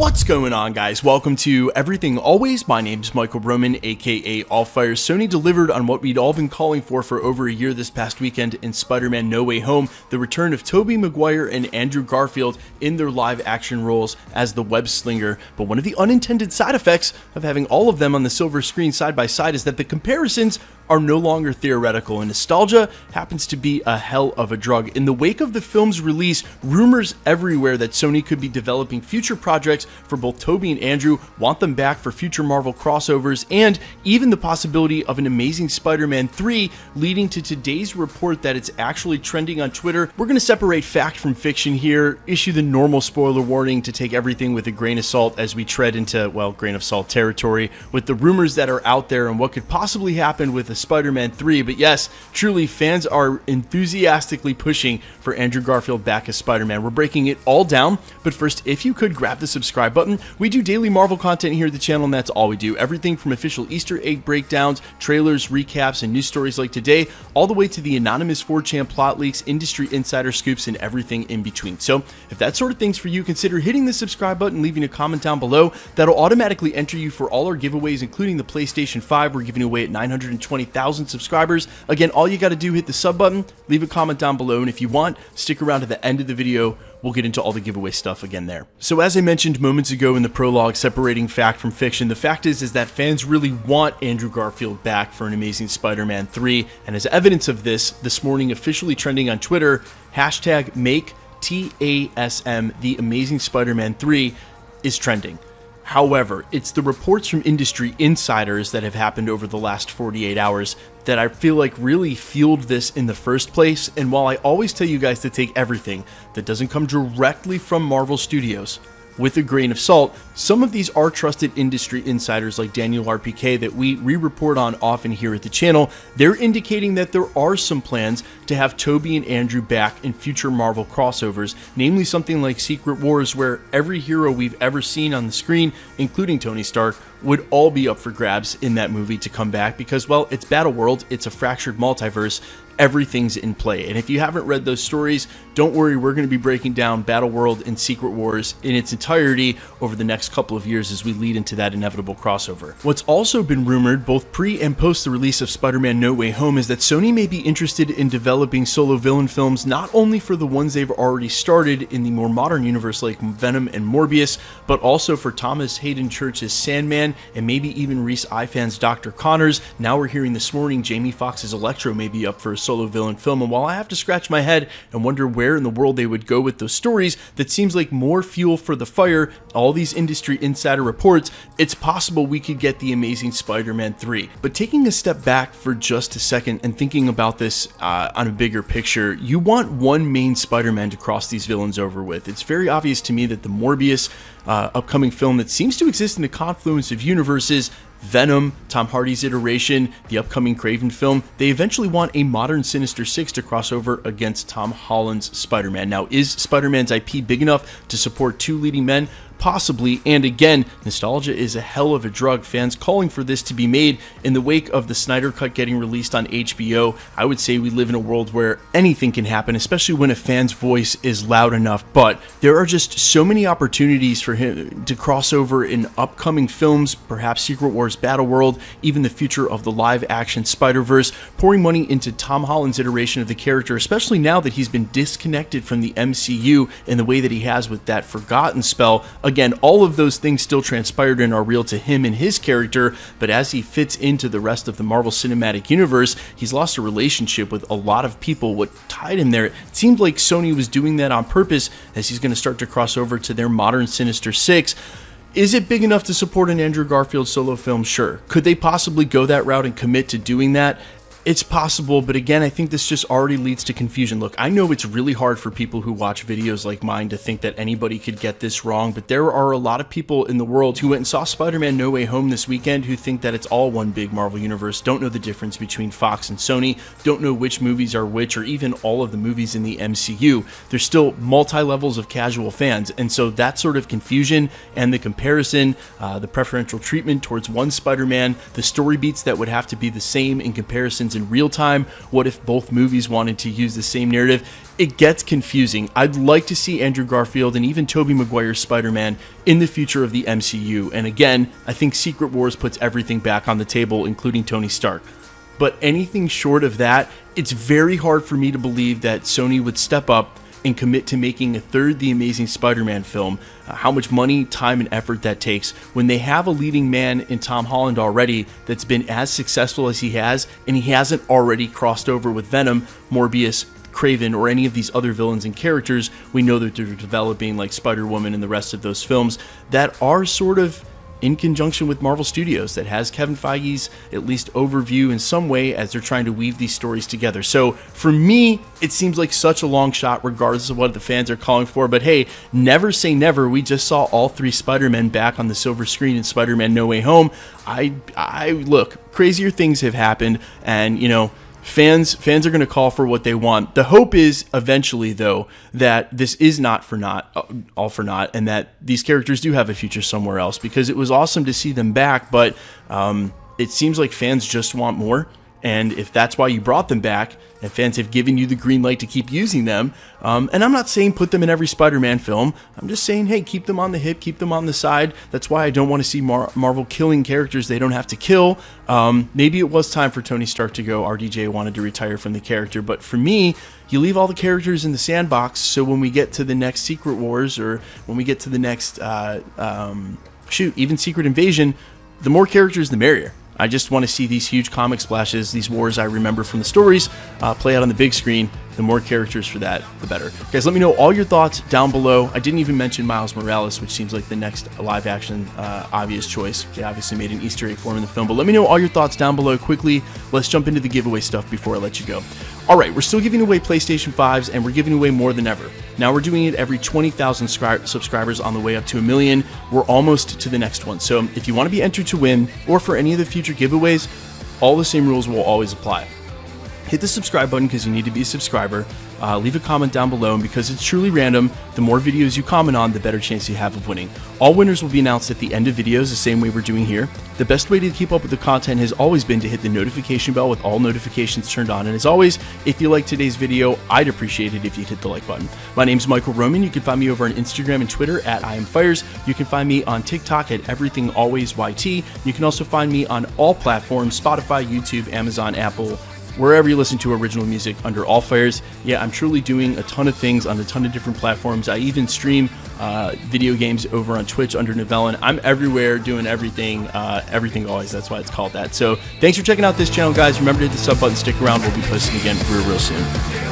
What's going on, guys? Welcome to Everything Always. My name's Michael Roman, aka Allfire. Sony delivered on what we'd all been calling for over a year this past weekend in Spider-Man No Way Home, the return of Tobey Maguire and Andrew Garfield in their live action roles as the web slinger. But one of the unintended side effects of having all of them on the silver screen side by side is that the comparisons are no longer theoretical, and nostalgia happens to be a hell of a drug. In the wake of the film's release, rumors everywhere that Sony could be developing future projects for both Tobey and Andrew, want them back for future Marvel crossovers, and even the possibility of an Amazing Spider-Man 3, leading to today's report that it's actually trending on Twitter. We're going to separate fact from fiction here, issue the normal spoiler warning to take everything with a grain of salt as we tread into, well, grain of salt territory with the rumors that are out there and what could possibly happen with a Spider-Man 3, but yes, truly, fans are enthusiastically pushing for Andrew Garfield back as Spider-Man. We're breaking it all down, but first, if you could grab the subscribe button. We do daily Marvel content here at the channel, and that's all we do. Everything from official Easter egg breakdowns, trailers, recaps, and news stories like today, all the way to the anonymous 4chan plot leaks, industry insider scoops, and everything in between. So, if that sort of thing's for you, consider hitting the subscribe button, leaving a comment down below. That'll automatically enter you for all our giveaways, including the PlayStation 5 we're giving away at 920,000 subscribers. Again, all you got to do, hit the sub button, leave a comment down below, and if you want, stick around to the end of the video. We'll get into all the giveaway stuff again there. So as I mentioned moments ago in the prologue, separating fact from fiction, the fact is that fans really want Andrew Garfield back for an Amazing Spider-Man 3, and as evidence of this morning officially trending on Twitter, hashtag make TASM the Amazing Spider-Man 3 is trending. However, it's the reports from industry insiders that have happened over the last 48 hours that I feel like really fueled this in the first place. And while I always tell you guys to take everything that doesn't come directly from Marvel Studios with a grain of salt, some of these are trusted industry insiders like Daniel RPK that we re-report on often here at the channel. They're indicating that there are some plans to have Tobey and Andrew back in future Marvel crossovers, namely something like Secret Wars, where every hero we've ever seen on the screen, including Tony Stark, would all be up for grabs in that movie to come back because, well, it's Battleworld, it's a fractured multiverse, everything's in play. And if you haven't read those stories, don't worry, we're going to be breaking down Battleworld and Secret Wars in its entirety over the next couple of years as we lead into that inevitable crossover. What's also been rumored, both pre and post the release of Spider-Man No Way Home, is that Sony may be interested in developing solo villain films, not only for the ones they've already started in the more modern universe like Venom and Morbius, but also for Thomas Hayden Church's Sandman, and maybe even Rhys Ifans' Dr. Connors. Now we're hearing this morning Jamie Foxx's Electro may be up for a solo villain film, and while I have to scratch my head and wonder where in the world they would go with those stories, that seems like more fuel for the fire, all these industry insider reports, it's possible we could get the Amazing Spider-Man 3. But taking a step back for just a second and thinking about this on a bigger picture, you want one main Spider-Man to cross these villains over with. It's very obvious to me that the Morbius upcoming film that seems to exist in the confluence of universes, Venom, Tom Hardy's iteration, the upcoming Craven film, they eventually want a modern Sinister Six to cross over against Tom Holland's Spider-Man. Now, is Spider-Man's IP big enough to support two leading men? Possibly, and again, nostalgia is a hell of a drug. Fans calling for this to be made in the wake of the Snyder Cut getting released on HBO. I would say we live in a world where anything can happen, especially when a fan's voice is loud enough, but there are just so many opportunities for him to cross over in upcoming films, perhaps Secret Wars, Battleworld, even the future of the live-action Spider-Verse, pouring money into Tom Holland's iteration of the character, especially now that he's been disconnected from the MCU in the way that he has with that Forgotten spell. Again, all of those things still transpired and are real to him and his character, but as he fits into the rest of the Marvel Cinematic Universe, he's lost a relationship with a lot of people. What tied him there, it seemed like Sony was doing that on purpose as he's going to start to cross over to their modern Sinister Six. Is it big enough to support an Andrew Garfield solo film? Sure. Could they possibly go that route and commit to doing that? It's possible, but again, I think this just already leads to confusion. Look, I know it's really hard for people who watch videos like mine to think that anybody could get this wrong, but there are a lot of people in the world who went and saw Spider-Man No Way Home this weekend who think that it's all one big Marvel universe, don't know the difference between Fox and Sony, don't know which movies are which, or even all of the movies in the MCU. There's still multi-levels of casual fans, and so that sort of confusion and the comparison, the preferential treatment towards one Spider-Man, the story beats that would have to be the same in comparison happens in real time? What if both movies wanted to use the same narrative? It gets confusing. I'd like to see Andrew Garfield and even Tobey Maguire's Spider-Man in the future of the MCU. And again, I think Secret Wars puts everything back on the table, including Tony Stark. But anything short of that, it's very hard for me to believe that Sony would step up and commit to making a third The Amazing Spider-Man film. How much money, time, and effort that takes when they have a leading man in Tom Holland already that's been as successful as he has, and he hasn't already crossed over with Venom, Morbius, Kraven, or any of these other villains and characters we know that they're developing, like Spider-Woman and the rest of those films that are sort of in conjunction with Marvel Studios, that has Kevin Feige's at least overview in some way as they're trying to weave these stories together. So for me, it seems like such a long shot regardless of what the fans are calling for, but hey, never say never. We just saw all three Spider-Men back on the silver screen in Spider-Man No Way Home. I look, crazier things have happened, and you know, Fans are going to call for what they want. The hope is eventually, though, that this is not for naught, all for naught, and that these characters do have a future somewhere else, because it was awesome to see them back, but it seems like fans just want more. And if that's why you brought them back, and fans have given you the green light to keep using them, and I'm not saying put them in every Spider-Man film, I'm just saying, hey, keep them on the hip, keep them on the side. That's why I don't want to see Marvel killing characters they don't have to kill. Maybe it was time for Tony Stark to go. RDJ wanted to retire from the character, but for me, you leave all the characters in the sandbox, so when we get to the next Secret Wars, or when we get to the next, even Secret Invasion, the more characters, the merrier. I just want to see these huge comic splashes, these wars I remember from the stories, play out on the big screen. The more characters for that, the better. Guys, let me know all your thoughts down below. I didn't even mention Miles Morales, which seems like the next live-action obvious choice. They obviously made an Easter egg for him in the film, but let me know all your thoughts down below quickly. Let's jump into the giveaway stuff before I let you go. All right, we're still giving away PlayStation 5s, and we're giving away more than ever. Now we're doing it every 20,000 subscribers on the way up to 1 million. We're almost to the next one. So if you want to be entered to win, or for any of the future giveaways, all the same rules will always apply. Hit the subscribe button because you need to be a subscriber. Leave a comment down below, and because it's truly random, the more videos you comment on, the better chance you have of winning. All winners will be announced at the end of videos, the same way we're doing here. The best way to keep up with the content has always been to hit the notification bell with all notifications turned on. And as always, if you like today's video, I'd appreciate it if you'd hit the like button. My name's Michael Roman. You can find me over on Instagram and Twitter at IamFires. You can find me on TikTok at EverythingAlwaysYT. You can also find me on all platforms: Spotify, YouTube, Amazon, Apple, wherever you listen to original music under All Fires. Yeah, I'm truly doing a ton of things on a ton of different platforms. I even stream video games over on Twitch under Novellin. I'm everywhere doing everything, everything always. That's why it's called that. So thanks for checking out this channel, guys. Remember to hit the sub button, stick around. We'll be posting again real soon.